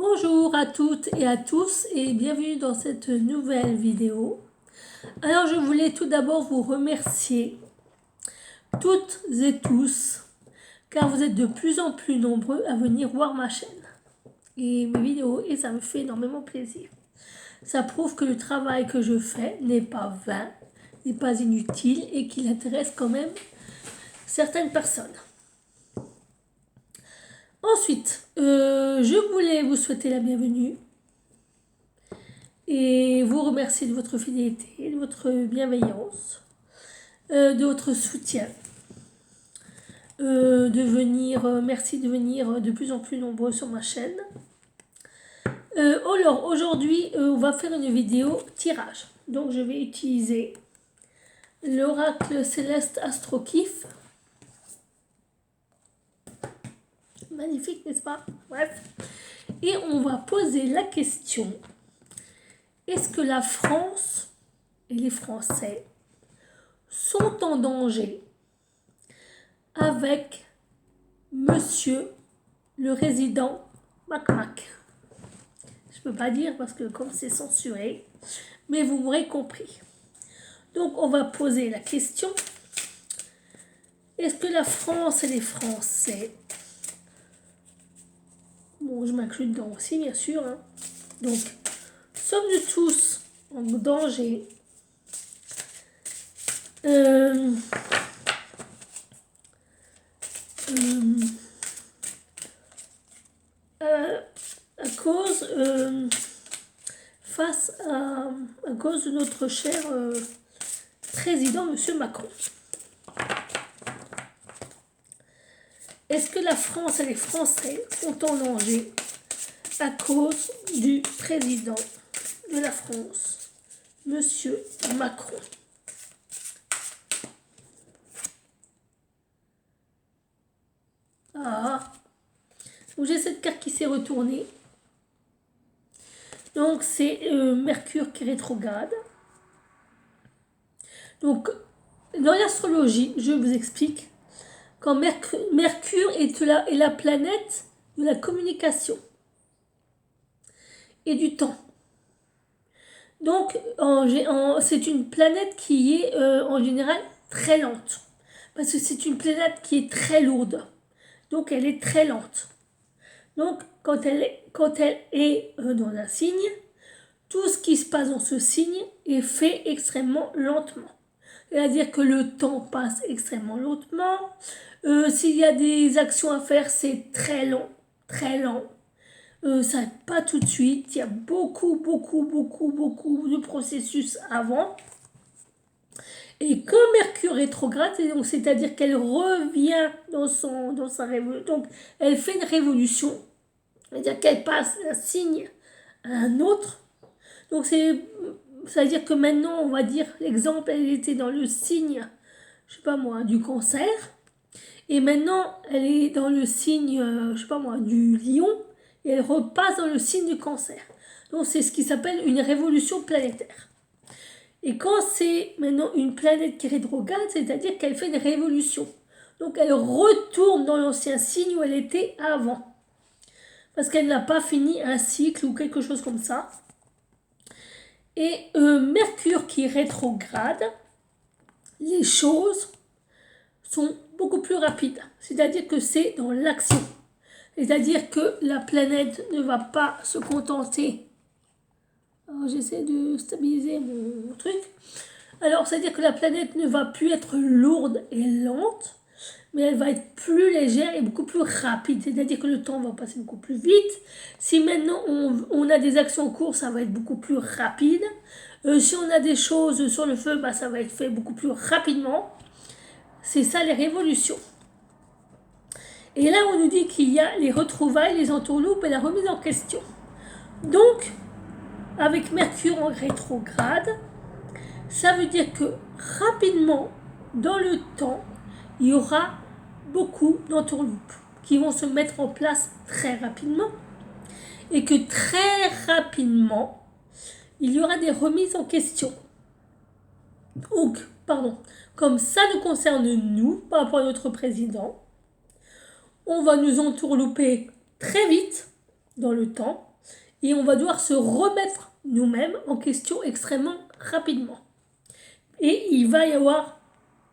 Bonjour à toutes et à tous et bienvenue dans cette nouvelle vidéo. Alors je voulais tout d'abord vous remercier toutes et tous car vous êtes de plus en plus nombreux à venir voir ma chaîne et mes vidéos et ça me fait énormément plaisir. Ça prouve que le travail que je fais n'est pas vain, n'est pas inutile et qu'il intéresse quand même certaines personnes. Ensuite, je voulais vous souhaiter la bienvenue et vous remercier de votre fidélité, de votre bienveillance, de votre soutien, merci de venir de plus en plus nombreux sur ma chaîne. Alors aujourd'hui, on va faire une vidéo tirage. Donc je vais utiliser l'oracle céleste Astrokif. Magnifique, n'est-ce pas? Bref. Et on va poser la question: est-ce que la France et les Français sont en danger avec Monsieur le résident Mac? Je peux pas dire parce que comme c'est censuré, mais vous m'aurez compris. Donc on va poser la question: est-ce que la France et les Français, bon je m'inclus dedans aussi bien sûr, hein. Donc sommes-nous tous en danger à cause de notre cher président Monsieur Macron. Est-ce que la France et les Français sont en danger à cause du président de la France, Monsieur Macron? Ah, donc j'ai cette carte qui s'est retournée. Donc c'est Mercure qui rétrograde. Donc dans l'astrologie, je vous explique, quand Mercure est la planète de la communication et du temps. Donc c'est une planète qui est en général très lente, parce que c'est une planète qui est très lourde. Donc elle est très lente. Donc quand elle est dans un signe, tout ce qui se passe dans ce signe est fait extrêmement lentement. C'est-à-dire que le temps passe extrêmement lentement. S'il y a des actions à faire, c'est très long, très lent. Ça n'est pas tout de suite. Il y a beaucoup de processus avant. Et quand Mercure rétrograde, c'est-à-dire qu'elle revient dans sa révolution, donc elle fait une révolution, c'est-à-dire qu'elle passe d'un signe à un autre. Donc c'est-à-dire que maintenant, on va dire, l'exemple, elle était dans le signe, je sais pas moi, du Cancer, et maintenant elle est dans le signe, je sais pas moi, du Lion, et elle repasse dans le signe du Cancer. Donc c'est ce qui s'appelle une révolution planétaire. Et quand c'est maintenant une planète qui rétrograde, c'est-à-dire qu'elle fait une révolution. Donc elle retourne dans l'ancien signe où elle était avant. Parce qu'elle n'a pas fini un cycle ou quelque chose comme ça. Et Mercure qui rétrograde, les choses sont beaucoup plus rapides. C'est-à-dire que c'est dans l'action. C'est-à-dire que la planète ne va pas se contenter. Alors j'essaie de stabiliser mon truc. Alors c'est-à-dire que la planète ne va plus être lourde et lente, mais elle va être plus légère et beaucoup plus rapide. C'est-à-dire que le temps va passer beaucoup plus vite. Si maintenant on a des actions en cours, ça va être beaucoup plus rapide. Si on a des choses sur le feu, ça va être fait beaucoup plus rapidement. C'est ça les révolutions. Et là, on nous dit qu'il y a les retrouvailles, les entourloupes et la remise en question. Donc, avec Mercure en rétrograde, ça veut dire que rapidement, dans le temps, il y aura beaucoup d'entourloupes qui vont se mettre en place très rapidement et que très rapidement, il y aura des remises en question. Donc, comme ça nous concerne nous, par rapport à notre président, on va nous entourlouper très vite dans le temps et on va devoir se remettre nous-mêmes en question extrêmement rapidement. Et il va y avoir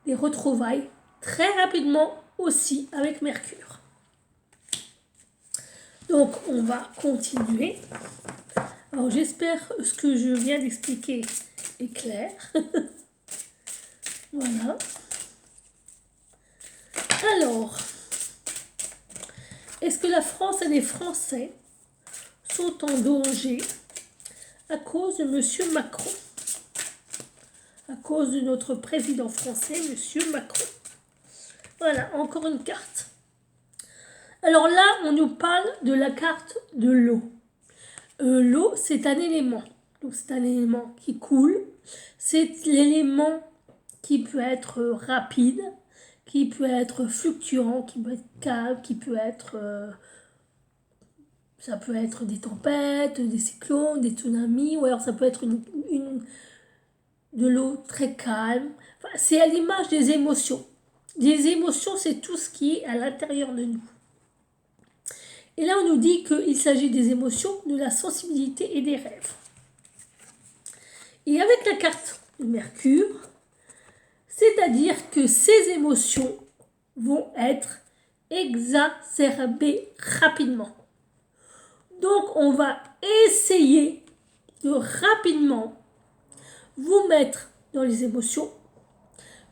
des retrouvailles très rapidement aussi avec Mercure. Donc on va continuer. Alors j'espère que ce que je viens d'expliquer est clair. Voilà. Alors, est-ce que la France et les Français sont en danger à cause de M. Macron? À cause de notre président français, M. Macron. Voilà, encore une carte. Alors là, on nous parle de la carte de l'eau. L'eau, c'est un élément. Donc c'est un élément qui coule. C'est l'élément qui peut être rapide, qui peut être fluctuant, qui peut être calme, qui peut être... ça peut être des tempêtes, des cyclones, des tsunamis, ou alors ça peut être de l'eau très calme. Enfin, c'est à l'image des émotions. Les émotions, c'est tout ce qui est à l'intérieur de nous. Et là, on nous dit qu'il s'agit des émotions, de la sensibilité et des rêves. Et avec la carte de Mercure, c'est-à-dire que ces émotions vont être exacerbées rapidement. Donc, on va essayer de rapidement vous mettre dans les émotions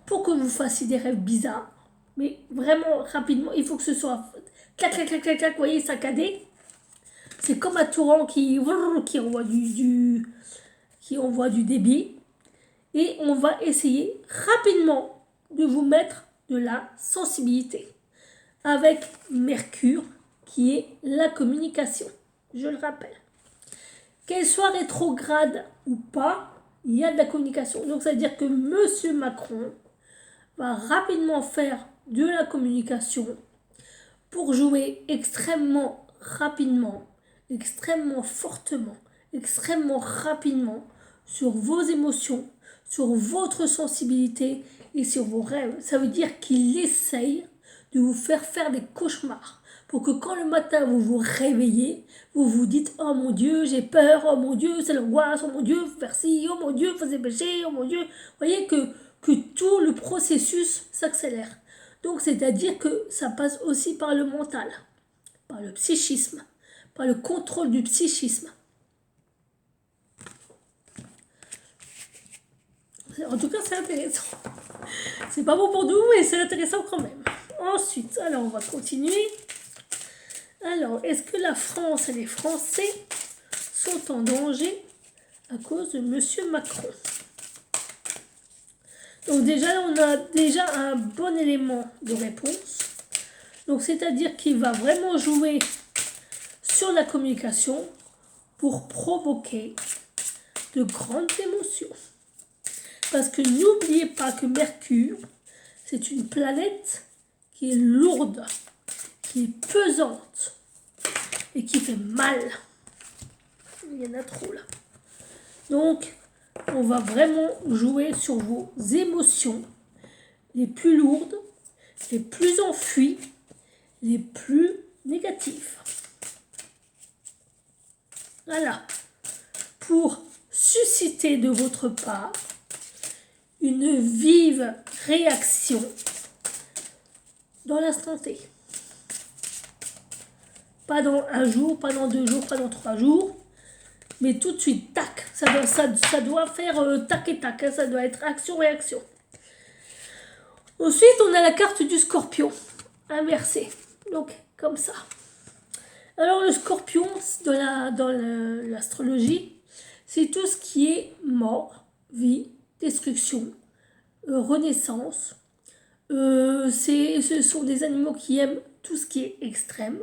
pour que vous fassiez des rêves bizarres. Mais vraiment rapidement, il faut que ce soit clac, clac, clac, clac, clac, vous voyez, saccadé. C'est comme un torrent qui envoie qui envoie du débit. Et on va essayer rapidement de vous mettre de la sensibilité avec Mercure qui est la communication. Je le rappelle. Qu'elle soit rétrograde ou pas, il y a de la communication. Donc ça veut dire que M. Macron va rapidement faire de la communication pour jouer extrêmement rapidement, extrêmement fortement, extrêmement rapidement sur vos émotions, sur votre sensibilité et sur vos rêves. Ça veut dire qu'il essaye de vous faire des cauchemars pour que quand le matin vous vous réveillez, vous vous dites « Oh mon Dieu, j'ai peur, oh mon Dieu, c'est l'angoisse, oh mon Dieu, faut faire ci, oh mon Dieu, faut se dépêcher, oh mon Dieu. » Vous voyez que tout le processus s'accélère. Donc c'est-à-dire que ça passe aussi par le mental, par le psychisme, par le contrôle du psychisme. En tout cas, c'est intéressant. C'est pas bon pour nous, mais c'est intéressant quand même. Ensuite, alors on va continuer. Alors, est-ce que la France et les Français sont en danger à cause de M. Macron? Donc déjà, on a déjà un bon élément de réponse. Donc c'est-à-dire qu'il va vraiment jouer sur la communication pour provoquer de grandes émotions. Parce que n'oubliez pas que Mercure, c'est une planète qui est lourde, qui est pesante et qui fait mal. Il y en a trop là. Donc, on va vraiment jouer sur vos émotions les plus lourdes, les plus enfuies, les plus négatives. Voilà. Pour susciter de votre part une vive réaction dans l'instant T. Pas dans un jour, pas dans 2 jours, pas dans 3 jours, mais tout de suite, tac, ça doit faire tac et tac, hein, ça doit être action-réaction. Ensuite, on a la carte du Scorpion, inversée, donc comme ça. Alors le Scorpion, dans l'astrologie, c'est tout ce qui est mort, vie, destruction, renaissance. Ce sont des animaux qui aiment tout ce qui est extrême,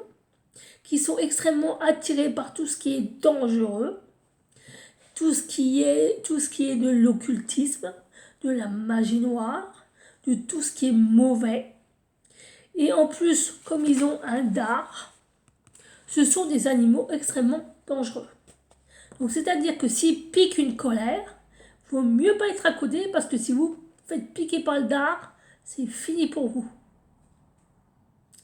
qui sont extrêmement attirés par tout ce qui est dangereux, tout ce qui est de l'occultisme, de la magie noire, de tout ce qui est mauvais. Et en plus, comme ils ont un dard, ce sont des animaux extrêmement dangereux. Donc c'est-à-dire que s'ils piquent une colère, il vaut mieux pas être à côté parce que si vous faites piquer par le dard, c'est fini pour vous.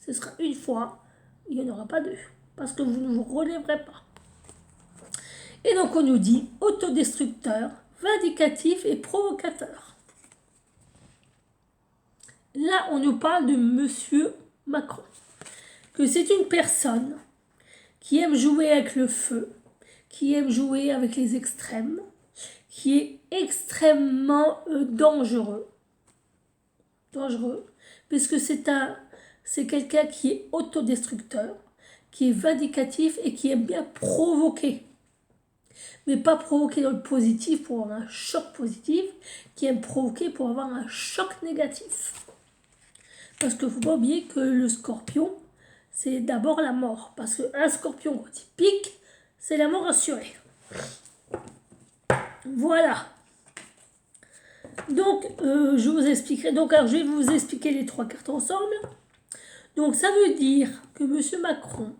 Ce sera une fois, il n'y en aura pas deux, parce que vous ne vous relèverez pas. Et donc on nous dit autodestructeur, vindicatif et provocateur. Là, on nous parle de Monsieur Macron. Que c'est une personne qui aime jouer avec le feu, qui aime jouer avec les extrêmes, qui est extrêmement dangereux, puisque c'est quelqu'un qui est autodestructeur, qui est vindicatif et qui aime bien provoquer. Mais pas provoquer dans le positif pour avoir un choc positif, qui aime provoquer pour avoir un choc négatif. Parce qu'il ne faut pas oublier que le scorpion, c'est d'abord la mort. Parce qu'un scorpion, quand il pique, c'est la mort assurée. Voilà. Donc, je vous expliquerai. Donc, alors, je vais vous expliquer les 3 cartes ensemble. Donc, ça veut dire que M. Macron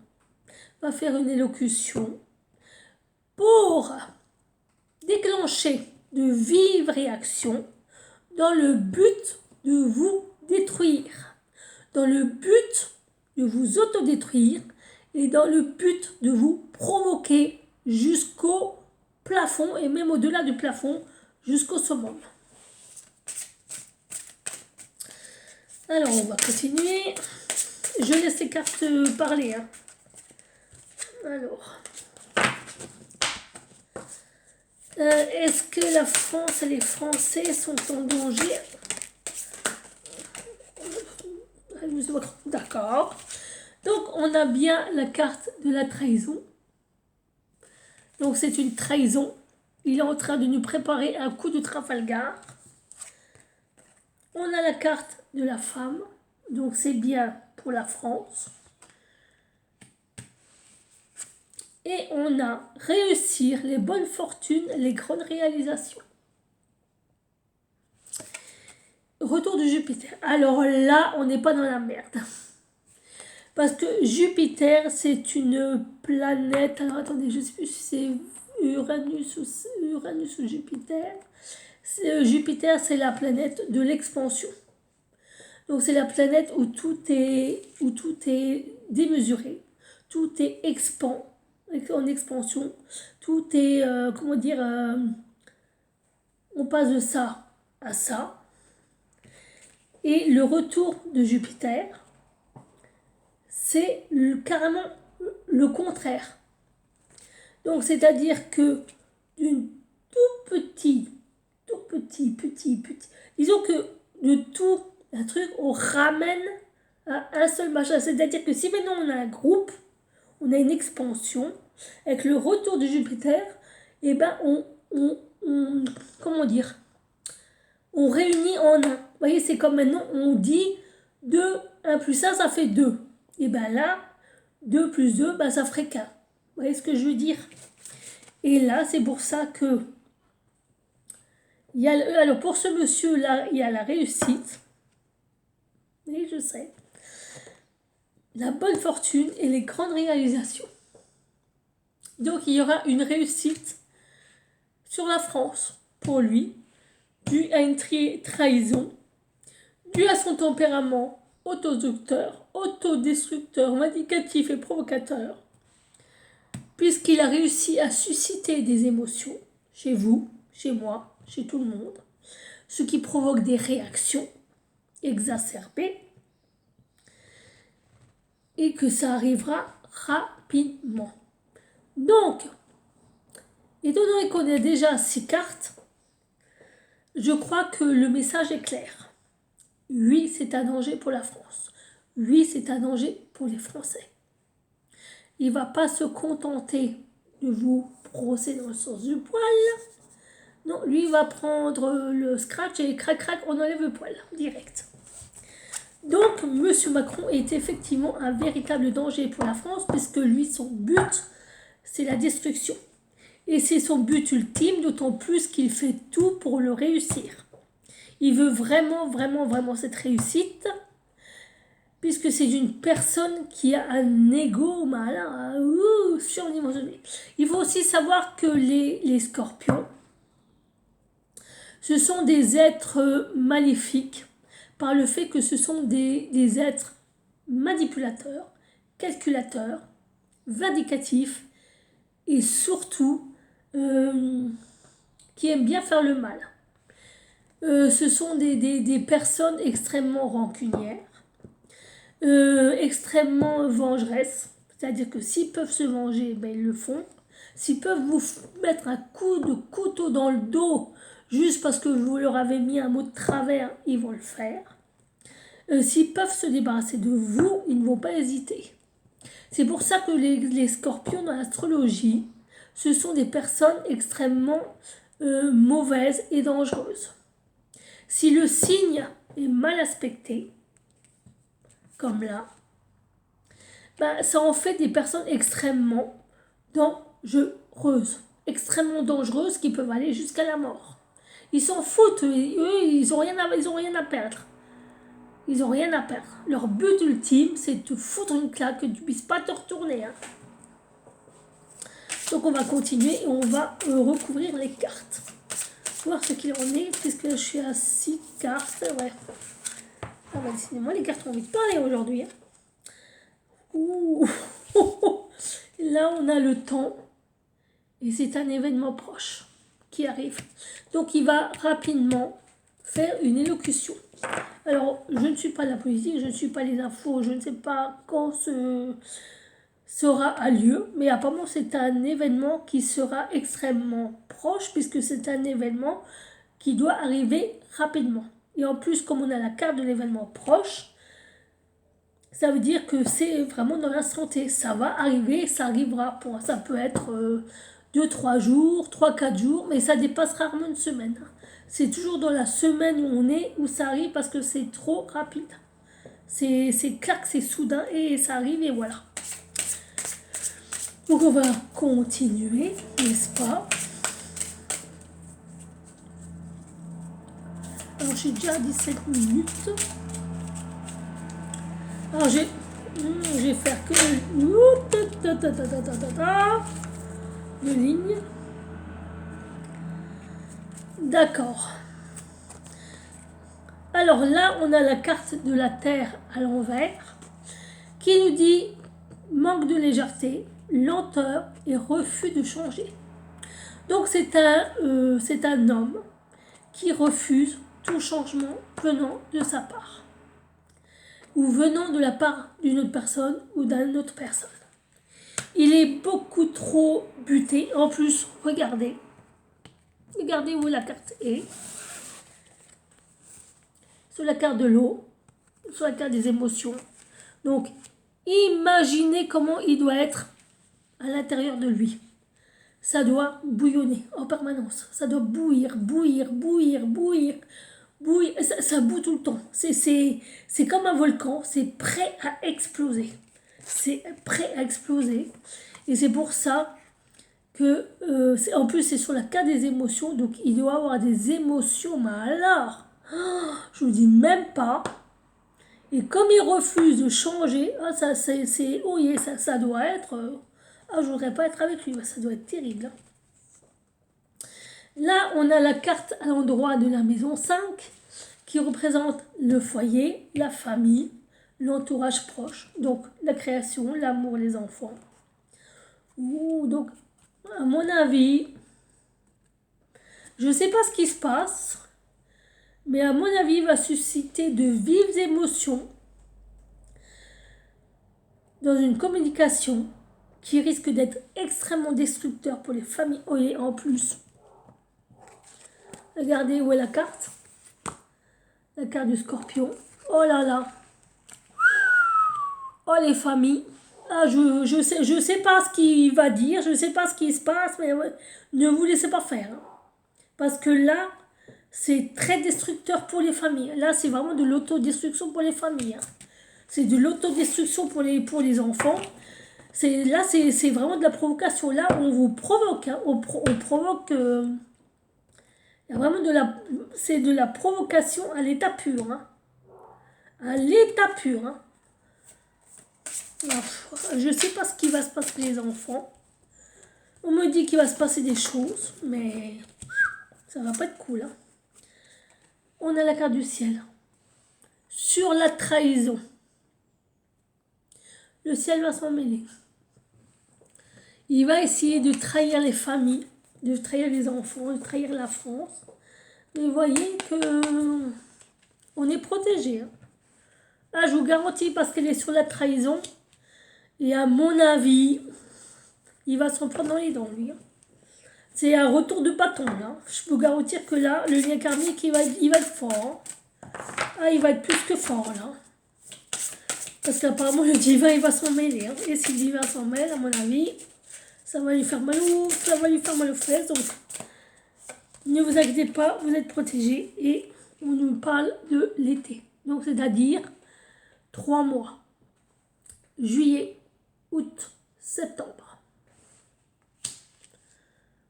va faire une élocution pour déclencher de vives réactions dans le but de vous détruire, dans le but de vous autodétruire et dans le but de vous provoquer jusqu'au plafond et même au-delà du plafond, jusqu'au summum. Alors, on va continuer. Je laisse les cartes parler. Hein. Alors, est-ce que la France et les Français sont en danger? D'accord. Donc, on a bien la carte de la trahison. Donc, c'est une trahison. Il est en train de nous préparer un coup de Trafalgar. On a la carte de la femme. Donc, c'est bien pour la France. Et on a réussir, les bonnes fortunes, les grandes réalisations. Retour de Jupiter. Alors là, on n'est pas dans la merde. Parce que Jupiter, c'est une planète... Alors attendez, je ne sais plus si c'est Uranus ou Jupiter. Jupiter, c'est la planète de l'expansion. Donc c'est la planète où tout est démesuré. Tout est en expansion. Tout est, on passe de ça à ça. Et le retour de Jupiter, c'est carrément le contraire. Donc, c'est-à-dire que d'une tout petit, disons que de tout un truc, on ramène à un seul machin. C'est-à-dire que si maintenant on a un groupe, on a une expansion, avec le retour de Jupiter, et ben comment dire, on réunit en un. Vous voyez, c'est comme maintenant, on dit 2, 1 plus 1, ça fait 2. Et bien là, 2 plus 2, ben ça ferait 4. Vous voyez ce que je veux dire? Et là, c'est pour ça que... alors, pour ce monsieur-là, il y a la réussite. Oui, je sais. La bonne fortune et les grandes réalisations. Donc, il y aura une réussite sur la France, pour lui, dû à une trahison, dû à son tempérament autodestructeur, vindicatif et provocateur, puisqu'il a réussi à susciter des émotions chez vous, chez moi, chez tout le monde, ce qui provoque des réactions exacerbées, et que ça arrivera rapidement. Donc, étant donné qu'on a déjà 6 cartes, je crois que le message est clair. Oui, c'est un danger pour la France. Oui, c'est un danger pour les Français. Il ne va pas se contenter de vous brosser dans le sens du poil. Non, lui, il va prendre le scratch et crac, crac, on enlève le poil, direct. Donc, M. Macron est effectivement un véritable danger pour la France, puisque lui, son but, c'est la destruction. Et c'est son but ultime, d'autant plus qu'il fait tout pour le réussir. Il veut vraiment, vraiment, vraiment cette réussite, puisque c'est une personne qui a un ego malin, surdimensionné. Il faut aussi savoir que les scorpions, ce sont des êtres maléfiques, par le fait que ce sont des êtres manipulateurs, calculateurs, vindicatifs, et surtout qui aiment bien faire le mal. Ce sont des personnes extrêmement rancunières, extrêmement vengeresses. C'est-à-dire que s'ils peuvent se venger, ben, ils le font. S'ils peuvent vous mettre un coup de couteau dans le dos juste parce que vous leur avez mis un mot de travers, ils vont le faire. S'ils peuvent se débarrasser de vous, ils ne vont pas hésiter. C'est pour ça que les scorpions dans l'astrologie, ce sont des personnes extrêmement mauvaises et dangereuses. Si le signe est mal aspecté, comme là, ben, ça en fait des personnes extrêmement dangereuses. Extrêmement dangereuses qui peuvent aller jusqu'à la mort. Ils s'en foutent, eux, ils n'ont rien à perdre. Ils n'ont rien à perdre. Leur but ultime, c'est de te foutre une claque, que tu ne puisses pas te retourner. Hein. Donc on va continuer et on va recouvrir les cartes. Voir ce qu'il en est, puisque je suis à 6 cartes. Ouais. Ah bah décidément, les cartes ont envie de parler aujourd'hui. Hein. Ouh. Là, on a le temps. Et c'est un événement proche qui arrive. Donc il va rapidement faire une élocution. Alors, je ne suis pas la politique, je ne suis pas les infos, je ne sais pas quand ce sera à lieu, mais apparemment c'est un événement qui sera extrêmement proche puisque c'est un événement qui doit arriver rapidement. Et en plus, comme on a la carte de l'événement proche, ça veut dire que c'est vraiment dans l'instant T. Ça va arriver, ça arrivera. Ça peut être 2-3 jours, 3-4 jours, mais ça dépasse rarement une semaine. C'est toujours dans la semaine où on est, où ça arrive parce que c'est trop rapide. C'est clac, c'est soudain et ça arrive et voilà. Donc on va continuer, n'est-ce pas? Alors j'ai déjà 17 minutes. Alors je vais faire que de lignes. D'accord. Alors là, on a la carte de la Terre à l'envers qui nous dit manque de légèreté, lenteur et refus de changer. Donc c'est un homme qui refuse tout changement venant de sa part ou venant de la part d'une autre personne ou d'une autre personne. Il est beaucoup trop buté. En plus, regardez où la carte est. Sur la carte de l'eau, sur la carte des émotions. Donc, imaginez comment il doit être à l'intérieur de lui. Ça doit bouillonner en permanence. Ça doit bouillir. Ça bout tout le temps. C'est comme un volcan. C'est prêt à exploser. C'est prêt à exploser. Et c'est pour ça que, en plus, c'est sur la carte des émotions. Donc, il doit avoir des émotions. Mais alors, je vous dis même pas. Et comme il refuse de changer, ça doit être... je voudrais pas être avec lui, ça doit être terrible. Là, on a la carte à l'endroit de la maison 5 qui représente le foyer, la famille, l'entourage proche, donc la création, l'amour, les enfants. Donc, à mon avis, je ne sais pas ce qui se passe, mais à mon avis, il va susciter de vives émotions dans une communication qui risque d'être extrêmement destructeur pour les familles. Et en plus, regardez où est la carte. La carte du scorpion. Oh là là. Oh les familles. Ah, je sais pas ce qu'il va dire, je sais pas ce qui se passe, mais ne vous laissez pas faire. Hein. Parce que là, c'est très destructeur pour les familles. Là, c'est vraiment de l'autodestruction pour les familles. Hein. C'est de l'autodestruction pour les enfants. Là, c'est vraiment de la provocation. Là, on vous provoque. Hein. On provoque... il y a vraiment c'est de la provocation à l'état pur. Hein. À l'état pur. Hein. Je ne sais pas ce qui va se passer pour les enfants. On me dit qu'il va se passer des choses, mais ça va pas être cool. Hein. On a la carte du ciel. Sur la trahison. Le ciel va s'en mêler. Il va essayer de trahir les familles de trahir les enfants, de trahir la France. Mais vous voyez que on est protégé. Hein. Là, je vous garantis, parce qu'elle est sur la trahison. Et à mon avis, il va s'en prendre dans les dents, lui. Hein. C'est un retour de bâton, là. Je peux garantir que là, le lien karmique, il va être fort. Hein. Ah, il va être plus que fort, là. Parce qu'apparemment, le divin, il va s'en mêler. Hein. Et si le divin s'en mêle, à mon avis, ça va lui faire mal aux fesses. Donc, ne vous inquiétez pas, vous êtes protégés. Et on nous parle de l'été. Donc, c'est-à-dire 3 mois. Juillet, août, septembre.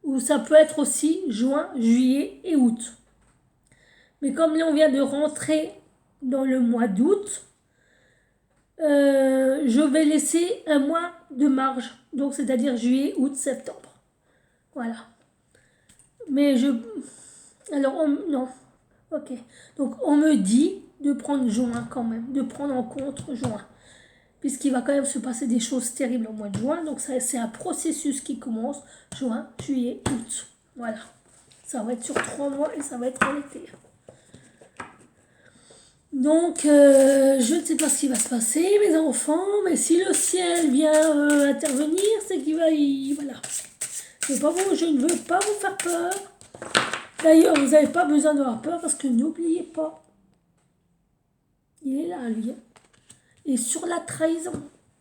Ou ça peut être aussi juin, juillet et août. Mais comme là, on vient de rentrer dans le mois d'août, je vais laisser un mois de marge. Donc, c'est-à-dire juillet, août, septembre. Voilà. Mais alors, non. Ok. Donc, on me dit de prendre juin quand même. De prendre en compte juin. Puisqu'il va quand même se passer des choses terribles au mois de juin. Donc, c'est un processus qui commence. Juin, juillet, août. Voilà. Ça va être sur 3 mois et ça va être en été. Donc, je ne sais pas ce qui va se passer, mes enfants, mais si le ciel vient intervenir, c'est qu'il va voilà. Je ne veux pas vous faire peur. D'ailleurs, vous n'avez pas besoin d'avoir peur parce que n'oubliez pas, il est là, lui. Et sur la trahison.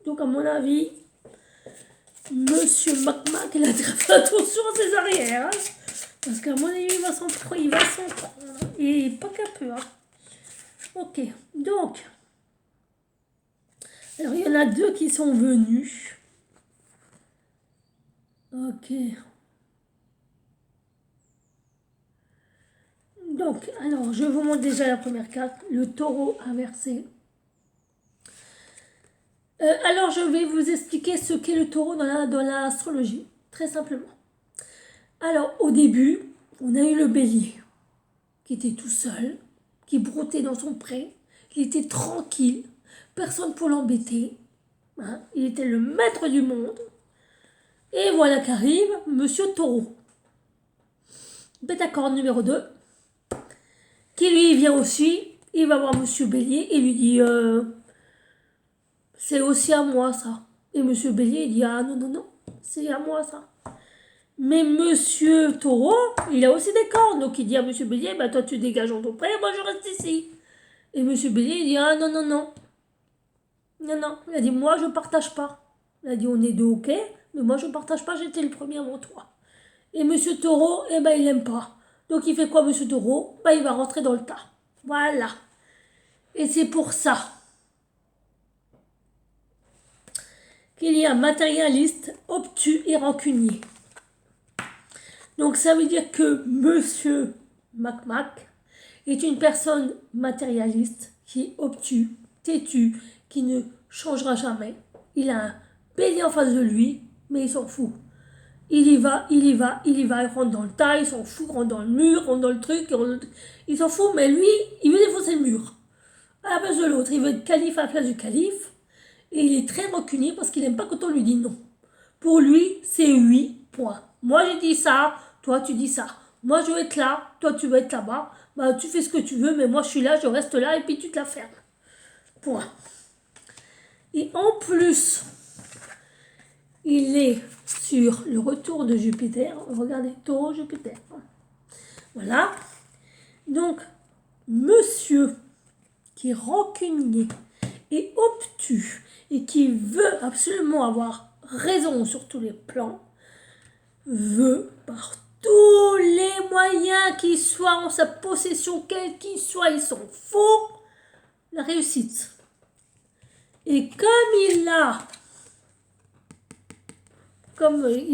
Donc, à mon avis, Monsieur Mac, il a fait attention à ses arrières. Hein, parce qu'à mon avis, il va s'en prendre. Et pas qu'un peu. Hein. Ok, donc, alors il y en a 2 qui sont venus. Ok. Donc, alors, je vous montre déjà la première carte, le taureau inversé. Alors, je vais vous expliquer ce qu'est le taureau dans l'astrologie, très simplement. Alors, au début, on a eu le bélier, qui était tout seul, qui broutait dans son pré. Il était tranquille, personne pour l'embêter. Hein, il était le maître du monde. Et voilà qu'arrive Monsieur Taureau. Bêta-corne numéro 2, qui lui vient aussi. Il va voir Monsieur Bélier et lui dit c'est aussi à moi ça. Et Monsieur Bélier il dit ah non, c'est à moi ça. Mais Monsieur Taureau, il a aussi des cornes. Donc il dit à Monsieur Bélier, bah toi tu dégages en ton pré, moi je reste ici. Et Monsieur Bélier il dit ah non. Non. Il a dit moi je partage pas. Il a dit on est 2 ok, mais moi je partage pas, j'étais le premier avant toi. Et Monsieur Taureau, eh ben il aime pas. Donc il fait quoi Monsieur Taureau? Ben il va rentrer dans le tas. Voilà. Et c'est pour ça qu'il y a matérialiste, obtus et rancunier. Donc ça veut dire que Monsieur Mac est une personne matérialiste qui est obtus, têtu, qui ne changera jamais. Il a un bélier en face de lui, mais il s'en fout. Il y va, il rentre dans le tas, il s'en fout, rentre dans le mur, rentre dans le truc, il s'en fout, mais lui, il veut défoncer le mur. À la place de l'autre, il veut être calife à la place du calife, et il est très rancunier parce qu'il n'aime pas quand on lui dit non. Pour lui, c'est oui, point. Moi, j'ai dit ça, toi, tu dis ça. Moi, je veux être là, toi, tu veux être là-bas. Bah, tu fais ce que tu veux, mais moi, je suis là, je reste là, et puis tu te la fermes. Point. Et en plus, il est sur le retour de Jupiter. Regardez, Taureau, Jupiter. Voilà. Donc, monsieur qui est rancunier et obtus et qui veut absolument avoir raison sur tous les plans, veut par tous les moyens qui soient en sa possession, quels qu'ils soient, ils s'en fout, la réussite. Et comme il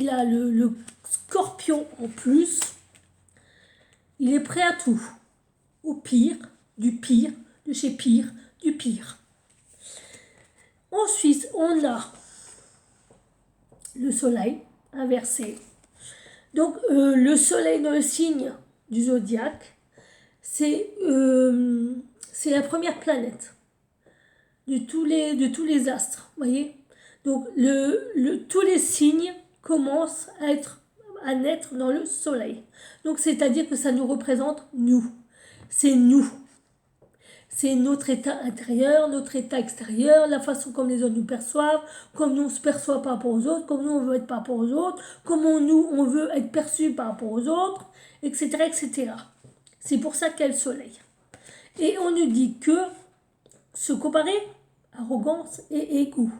a le scorpion en plus, il est prêt à tout. Au pire, du pire, de chez pire, du pire. Ensuite, on a le soleil inversé. Donc, le soleil dans le signe du zodiaque, c'est la première planète de tous les astres, voyez. Donc tous les signes commencent à être à naître dans le soleil. Donc c'est-à-dire que ça nous représente nous. C'est nous. C'est notre état intérieur, notre état extérieur, la façon comme les autres nous perçoivent, comme nous on se perçoit par rapport aux autres, comme nous on veut être par rapport aux autres, comment nous on veut être perçu par rapport aux autres, etc. etc. C'est pour ça qu'il y a le soleil. Et on nous dit que se comparer, arrogance et égo.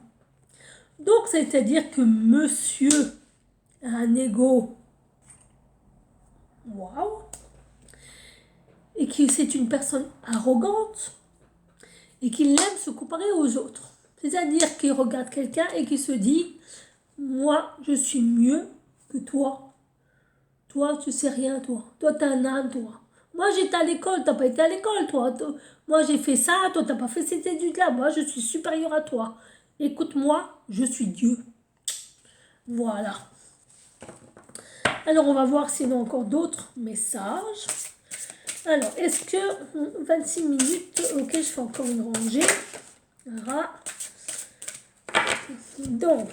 Donc c'est-à-dire que monsieur a un égo, waouh, et que c'est une personne arrogante et qu'il aime se comparer aux autres. C'est-à-dire qu'il regarde quelqu'un et qu'il se dit « Moi, je suis mieux que toi. Toi, tu sais rien, toi. Toi, t'es un âne, toi. Moi, j'étais à l'école, t'as pas été à l'école, toi. Moi, j'ai fait ça, toi, t'as pas fait cette étude-là. Moi, je suis supérieur à toi. Écoute-moi, je suis Dieu. » Voilà. Alors, on va voir s'il y en a encore d'autres messages. Alors, est-ce que 26 minutes, ok, je fais encore une rangée. Voilà. Donc,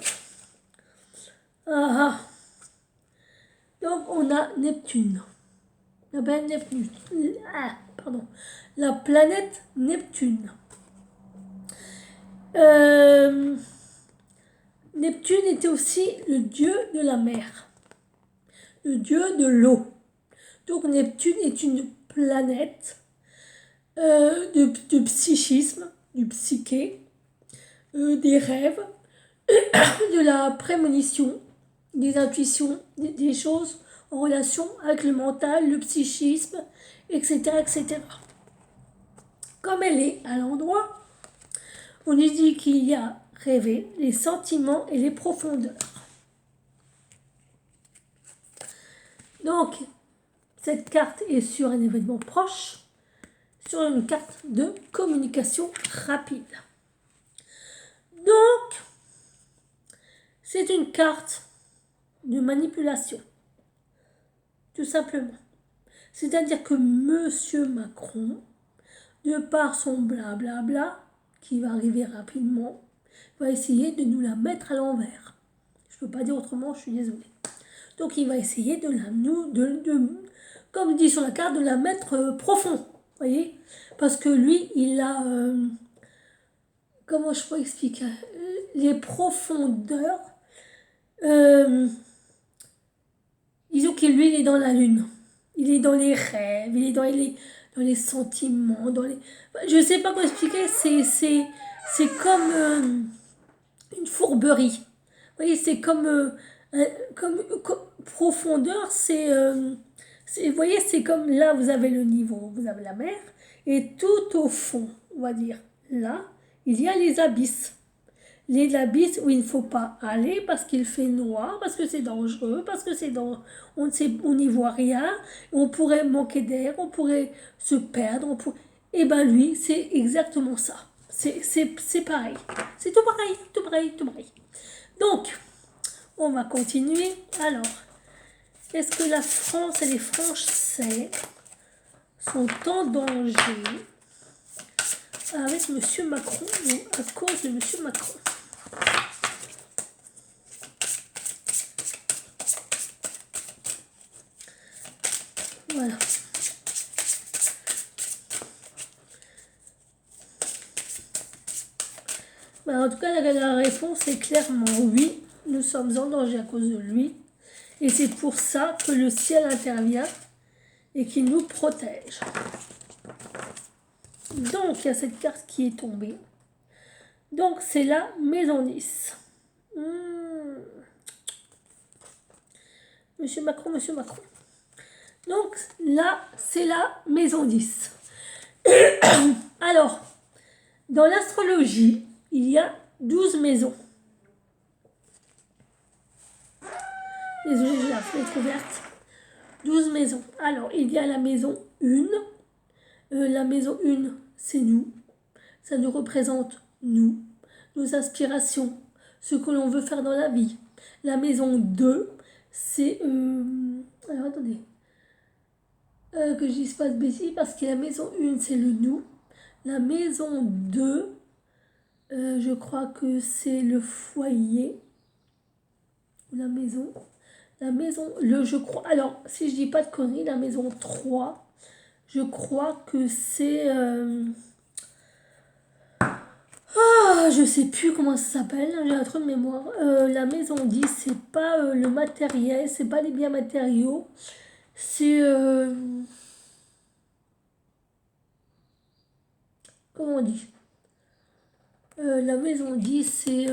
donc on a Neptune. La planète Neptune. La planète Neptune. Neptune était aussi le dieu de la mer, le dieu de l'eau. Donc Neptune est une planète de psychisme, du psyché, des rêves, de la prémonition, des intuitions, des choses en relation avec le mental, le psychisme, etc. etc. Comme elle est à l'endroit, on nous dit qu'il y a rêvé les sentiments et les profondeurs. Donc, cette carte est sur un événement proche, sur une carte de communication rapide. Donc, c'est une carte de manipulation, tout simplement. C'est-à-dire que Monsieur Macron, de par son blablabla, qui va arriver rapidement, va essayer de nous la mettre à l'envers. Je ne peux pas dire autrement, je suis désolée. Donc il va essayer de la comme dit sur la carte, de la mettre profond, voyez, parce que lui, il a, comment je peux expliquer, les profondeurs, disons que lui, il est dans la lune, il est dans les rêves, il est dans les sentiments, je sais pas comment expliquer, c'est comme une fourberie, vous voyez, c'est comme profondeur, vous voyez, c'est comme là, vous avez le niveau, vous avez la mer, et tout au fond, on va dire, là, il y a les abysses. Les abysses où il ne faut pas aller parce qu'il fait noir, parce que c'est dangereux, parce que on n'y voit rien, on pourrait manquer d'air, on pourrait se perdre, et ben lui, c'est exactement ça. C'est pareil. C'est tout pareil, tout pareil, tout pareil. Donc, on va continuer. Alors, est-ce que la France et les Français sont en danger avec M. Macron ou à cause de M. Macron? Voilà. Ben, en tout cas, la réponse est clairement oui. Nous sommes en danger à cause de lui. Et c'est pour ça que le ciel intervient et qu'il nous protège. Donc, il y a cette carte qui est tombée. Donc, c'est la maison 10. Monsieur Macron, Monsieur Macron. Donc, là, c'est la maison 10. Alors, dans l'astrologie, il y a 12 maisons. Désolée, j'ai la fenêtre ouverte. 12 maisons. Alors, il y a la maison 1. La maison 1, c'est nous. Ça nous représente nous, nos aspirations, ce que l'on veut faire dans la vie. La maison 2, c'est... alors, attendez. Que je dise pas de bêtises, parce que la maison 1, c'est le nous. La maison 2, je crois que c'est le foyer. La maison. La maison, je crois, alors, si je dis pas de conneries, la maison 3, je crois que c'est... je sais plus comment ça s'appelle, j'ai un trou de mémoire. La maison 10, c'est pas le matériel, c'est pas les biens matériaux, c'est... comment on dit? La maison 10, c'est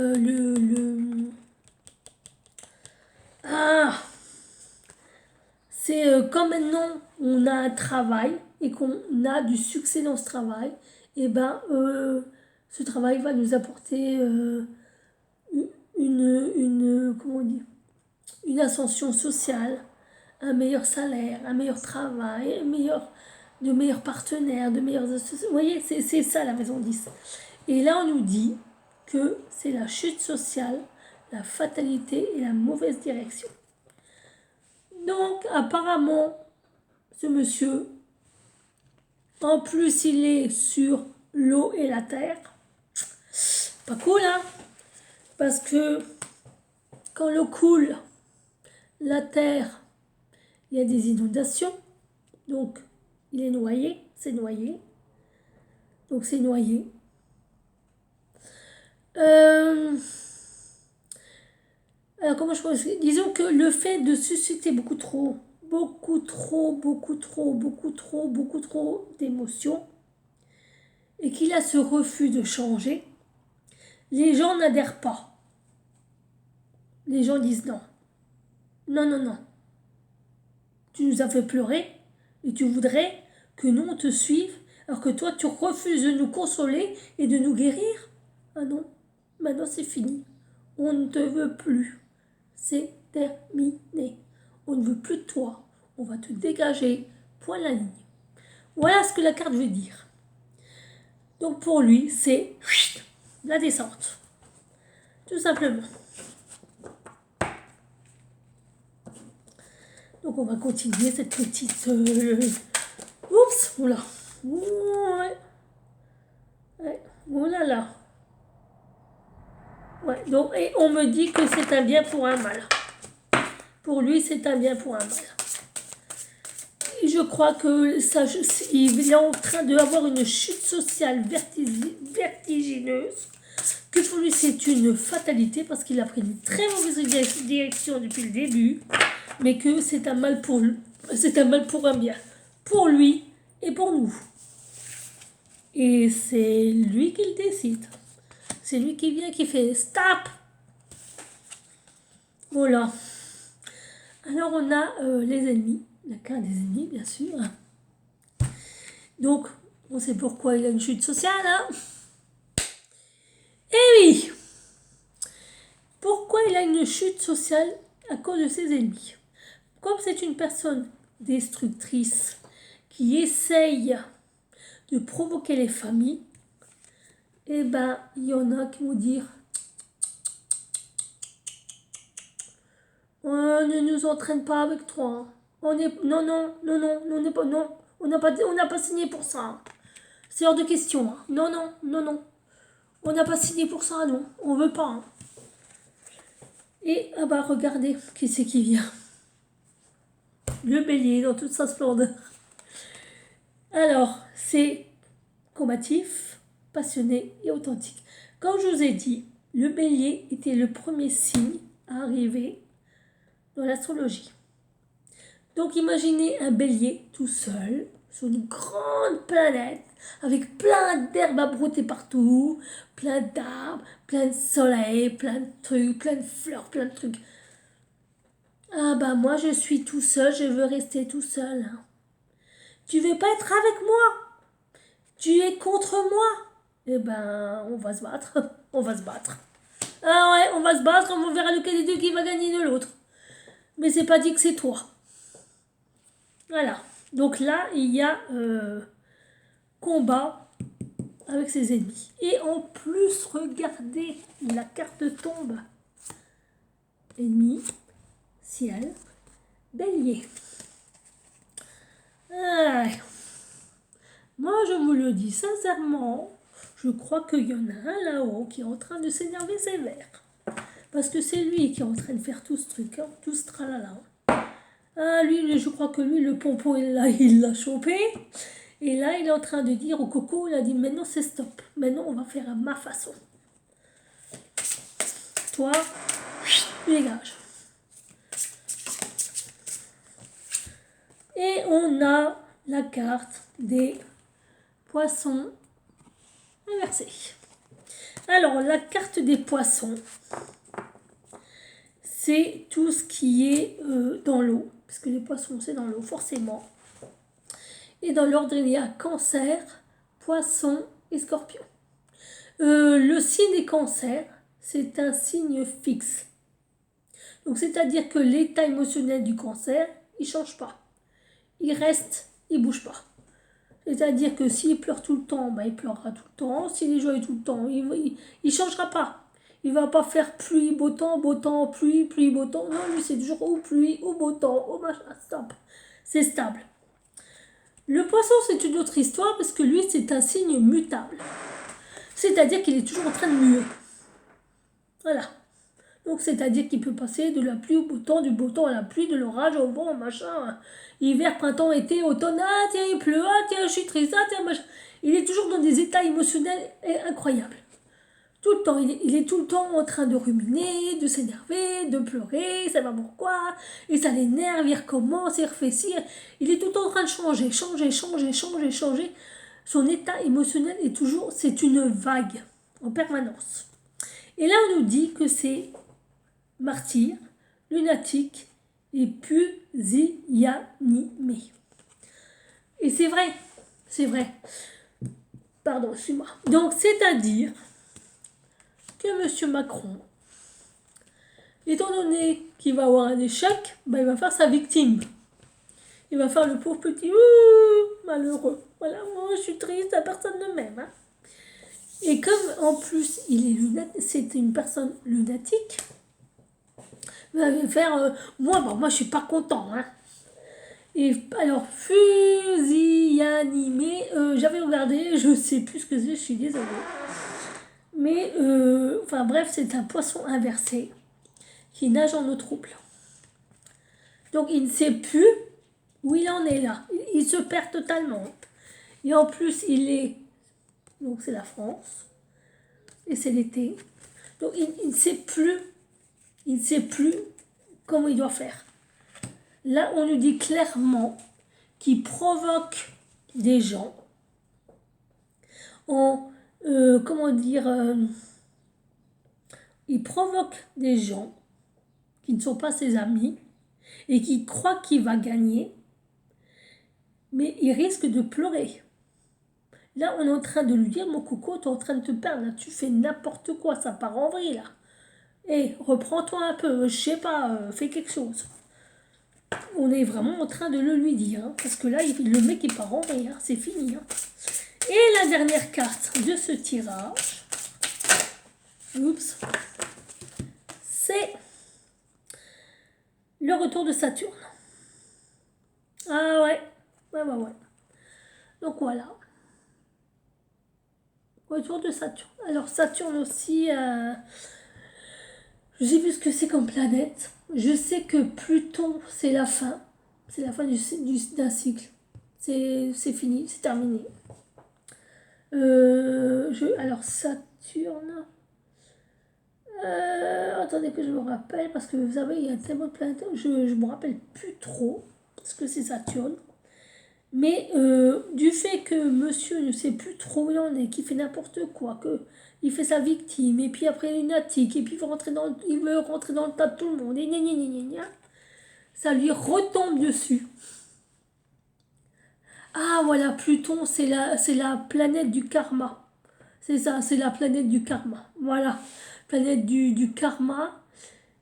Ah, c'est quand maintenant on a un travail et qu'on a du succès dans ce travail, et ben ce travail va nous apporter comment on dit, une ascension sociale, un meilleur salaire, un meilleur travail, de meilleurs partenaires, de meilleurs associés. Vous voyez, c'est ça la maison 10. Et là, on nous dit que c'est la chute sociale, la fatalité et la mauvaise direction. Donc, apparemment, ce monsieur, en plus, il est sur l'eau et la terre. Pas cool, hein? Parce que quand l'eau coule, la terre, il y a des inondations. Donc, il est noyé, c'est noyé. Donc, c'est noyé. Alors, comment je pense? Disons que le fait de susciter beaucoup trop d'émotions et qu'il a ce refus de changer, les gens n'adhèrent pas. Les gens disent non. Non, non, non. Tu nous as fait pleurer et tu voudrais que nous on te suive alors que toi tu refuses de nous consoler et de nous guérir. Ah non, maintenant c'est fini. On ne te veut plus. C'est terminé. On ne veut plus de toi. On va te dégager. Point la ligne. Voilà ce que la carte veut dire. Donc pour lui, c'est la descente. Tout simplement. Donc on va continuer cette petite... Oups, oula. Ouais. Ouais. Oh là là. Ouais, donc, et on me dit que c'est un bien pour un mal. Pour lui, c'est un bien pour un mal. Et je crois que ça, il est en train d'avoir une chute sociale vertigineuse. Que pour lui, c'est une fatalité parce qu'il a pris une très mauvaise direction depuis le début. Mais que c'est un mal pour lui. C'est un mal pour un bien. Pour lui et pour nous. Et c'est lui qui le décide. C'est lui qui vient, qui fait stop. Voilà. Alors on a les ennemis. La carte des ennemis, bien sûr. Donc, on sait pourquoi il a une chute sociale. Hein. Eh oui. Pourquoi il a une chute sociale? À cause de ses ennemis. Comme c'est une personne destructrice qui essaye de provoquer les familles, eh ben, il y en a qui vont dire ne nous entraîne pas avec toi. Hein. On est non non non non on n'est pas non on n'a pas signé pour ça. Hein. C'est hors de question. Hein. Non non non non on n'a pas signé pour ça non on veut pas. Hein. Et ah bah regardez qui c'est qui vient. Le bélier dans toute sa splendeur. Alors c'est combatif, passionné et authentique. Comme je vous ai dit, le bélier était le premier signe à arriver dans l'astrologie. Donc imaginez un bélier tout seul sur une grande planète avec plein d'herbes à brouter partout, plein d'arbres, plein de soleil, plein de trucs, plein de fleurs, plein de trucs. Ah bah moi je suis tout seul, je veux rester tout seul. Hein. Tu veux pas être avec moi? Tu es contre moi? Eh ben on va se battre, on va se battre. Ah ouais, on va se battre, on verra lequel des deux qui va gagner de l'autre. Mais c'est pas dit que c'est toi. Voilà. Donc là, il y a combat avec ses ennemis. Et en plus, regardez, la carte tombe. Ennemi, ciel, bélier. Ah, moi, je vous le dis sincèrement, je crois qu'il y en a un là-haut qui est en train de s'énerver sévère. Parce que c'est lui qui est en train de faire tout ce truc, hein, tout ce tralala. Ah, lui, je crois que lui, le pompon, il l'a chopé. Et là, il est en train de dire au coco, il a dit, maintenant c'est stop. Maintenant, on va faire à ma façon. Toi, dégage. Et on a la carte des poissons inversés. Alors, la carte des poissons, c'est tout ce qui est dans l'eau. Parce que les poissons, c'est dans l'eau, forcément. Et dans l'ordre, il y a cancer, poisson et scorpion. Le signe des cancers, c'est un signe fixe. Donc, c'est-à-dire que l'état émotionnel du cancer, il ne change pas. Il reste, il ne bouge pas. C'est-à-dire que s'il pleure tout le temps, bah, il pleurera tout le temps. S'il est joyeux tout le temps, il ne changera pas. Il ne va pas faire pluie, beau temps, pluie, pluie, beau temps. Non, lui, c'est toujours ou pluie, ou beau temps, ou machin, stop. C'est stable. Le poisson, c'est une autre histoire parce que lui, c'est un signe mutable. C'est-à-dire qu'il est toujours en train de muer. Voilà. Donc, c'est-à-dire qu'il peut passer de la pluie au beau temps, du beau temps à la pluie, de l'orage au vent, machin. Hiver, printemps, été, automne, ah tiens, il pleut, ah tiens, je suis triste, ah tiens, machin. Il est toujours dans des états émotionnels incroyables. Tout le temps, il est tout le temps en train de ruminer, de s'énerver, de pleurer, ça va pourquoi, et ça l'énerve, il recommence, il refait ci. Il est tout le temps en train de changer. Son état émotionnel est toujours, c'est une vague en permanence. Et là, on nous dit que c'est martyr, lunatique et pusillanimé. Et c'est vrai. Pardon, suis-moi. Donc, c'est-à-dire que M. Macron, étant donné qu'il va avoir un échec, ben, il va faire sa victime. Il va faire le pauvre petit malheureux. Voilà, moi je suis triste, personne ne m'aime. Hein. Et comme en plus il est c'est une personne lunatique, il va faire moi je suis pas content. Hein. Et alors, fusillanimé, j'avais regardé, je sais plus ce que c'est, je suis désolée. Mais, enfin bref, c'est un poisson inversé qui nage en eau trouble. Donc il ne sait plus où il en est là. Il se perd totalement. Et en plus, donc c'est la France. Et c'est l'été. Donc il ne sait plus. Il ne sait plus comment il doit faire. Là, on nous dit clairement qu'il provoque des gens il provoque des gens qui ne sont pas ses amis et qui croient qu'il va gagner, mais il risque de pleurer. Là, on est en train de lui dire, mon coco, tu es en train de te perdre, là, tu fais n'importe quoi, ça part en vrille, là. Hé, reprends-toi un peu, je sais pas, fais quelque chose. On est vraiment en train de le lui dire, hein, parce que là, le mec, il part en vrille, hein, c'est fini. Hein. Et la dernière carte de ce tirage, c'est le retour de Saturne. Ah ouais. Donc voilà. Retour de Saturne. Alors Saturne aussi, je sais plus ce que c'est comme planète. Je sais que Pluton, c'est la fin. C'est la fin d'un cycle. C'est fini, c'est terminé. Alors Saturne. Attendez que je me rappelle, parce que vous savez, il y a tellement de planètes, je ne me rappelle plus trop ce que c'est Saturne. Mais du fait que monsieur ne sait plus trop où il en est, qu'il fait n'importe quoi, qu'il fait sa victime, et puis après il est lunatique, et puis il veut rentrer dans le tas de tout le monde, et ça lui retombe dessus. Ah voilà, Pluton, c'est la planète du karma. C'est ça, c'est la planète du karma. Voilà, planète du karma.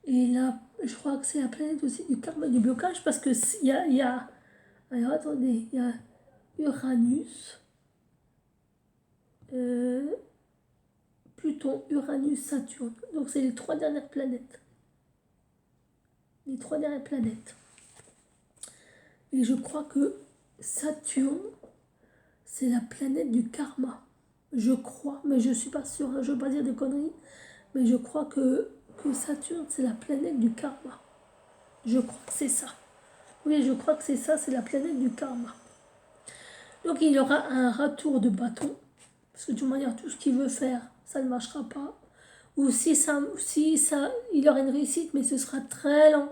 Et là, je crois que c'est la planète aussi du karma, du blocage, parce que il y a alors attendez, il y a Uranus, Pluton, Uranus, Saturne. Donc c'est les 3 dernières planètes. Les 3 dernières planètes. Et je crois que Saturne, c'est la planète du karma. Je crois, mais je ne suis pas sûre, hein, je ne veux pas dire des conneries, mais je crois que que Saturne, c'est la planète du karma. Je crois que c'est ça. Oui, je crois que c'est ça, c'est la planète du karma. Donc il aura un retour de bâton. Parce que de toute manière, tout ce qu'il veut faire, ça ne marchera pas. Ou si ça, il aura une réussite, mais ce sera très lent.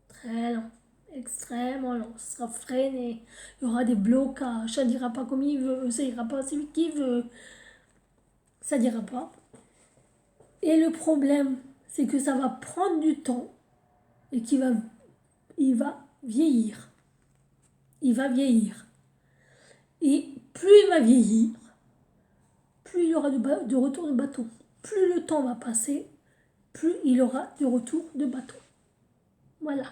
Très lent. Extrêmement lent. Ce sera freiné. Il y aura des blocages. Ça n'ira pas comme il veut. Ça ira pas celui qu'il veut. Ça n'ira pas. Et le problème, c'est que ça va prendre du temps et il va vieillir. Il va vieillir. Et plus il va vieillir, plus il y aura de retour de bâton. Plus le temps va passer, plus il aura de retour de bâton. Voilà.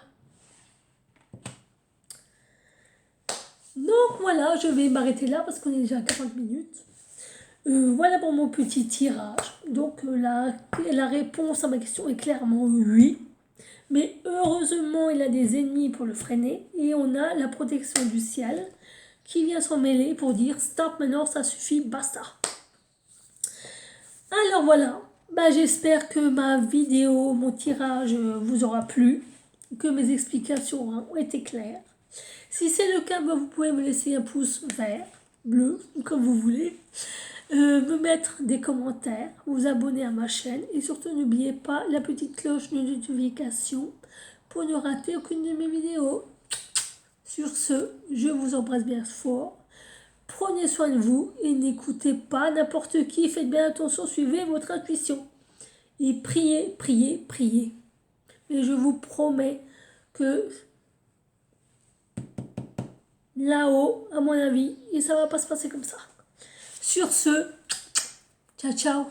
Donc voilà, je vais m'arrêter là parce qu'on est déjà à 40 minutes. Voilà pour mon petit tirage. Donc la réponse à ma question est clairement oui. Mais heureusement, il a des ennemis pour le freiner. Et on a la protection du ciel qui vient s'en mêler pour dire stop maintenant, ça suffit, basta. Alors voilà, j'espère que ma vidéo, mon tirage vous aura plu, que mes explications ont été claires. Si c'est le cas, vous pouvez me laisser un pouce vert, bleu, comme vous voulez, me mettre des commentaires, vous abonner à ma chaîne et surtout n'oubliez pas la petite cloche de notification pour ne rater aucune de mes vidéos. Sur ce, je vous embrasse bien fort. Prenez soin de vous et n'écoutez pas n'importe qui. Faites bien attention, suivez votre intuition. Et priez, priez, priez. Et je vous promets que là-haut, à mon avis, et ça va pas se passer comme ça. Sur ce, ciao ciao.